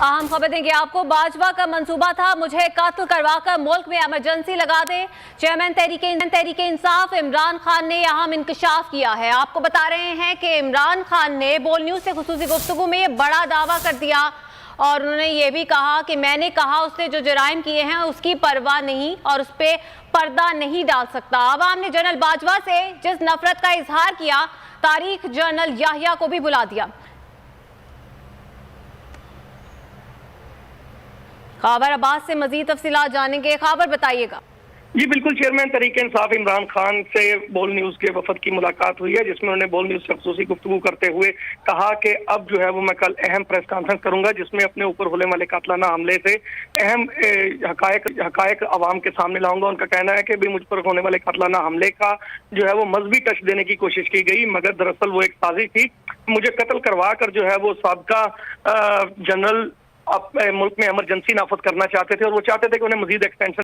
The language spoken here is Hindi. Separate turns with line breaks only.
अहम खबर देंगे आपको। बाजवा का मंसूबा था मुझे कत्ल करवाकर मुल्क में इमरजेंसी लगा दे। चेयरमैन तहरीके इंसाफ इमरान खान ने अहम इंकशाफ किया है। आपको बता रहे हैं कि इमरान खान ने बोल न्यूज से खुसूसी गुफ्तगू में ये बड़ा दावा कर दिया और उन्होंने ये भी कहा कि मैंने कहा उसने जो जराइम किए हैं उसकी परवाह नहीं और उस पर पर्दा नहीं डाल सकता। आवाम ने जनरल बाजवा से जिस नफरत का इजहार किया, तारीख जनरल याहिया को भी बुला दिया। खबर अब्बास से मजीद तफसीलात जानेंगे। खबर बताइएगा।
जी बिल्कुल, चेयरमैन तहरीके इंसाफ इमरान खान से बोल न्यूज के वफद की मुलाकात हुई है, जिसमें उन्होंने बोल न्यूज से खुसूसी गुफ्तगू करते हुए कहा कि अब जो है वो मैं कल अहम प्रेस कॉन्फ्रेंस करूंगा जिसमें अपने ऊपर होने वाले कातलाना हमले से अहम हकायक आवाम के सामने लाऊंगा। उनका कहना है कि भी मुझ पर होने वाले कातलाना हमले का जो है वो मजहबी टच देने की कोशिश की गई, मगर दरअसल वो एक साजिश थी। मुझे कत्ल करवा कर जो है वो साबका जनरल मुल्क में इमरजेंसी नाफज करना चाहते थे और वो चाहते थे कि उन्हें मजीद एक्सटेंशन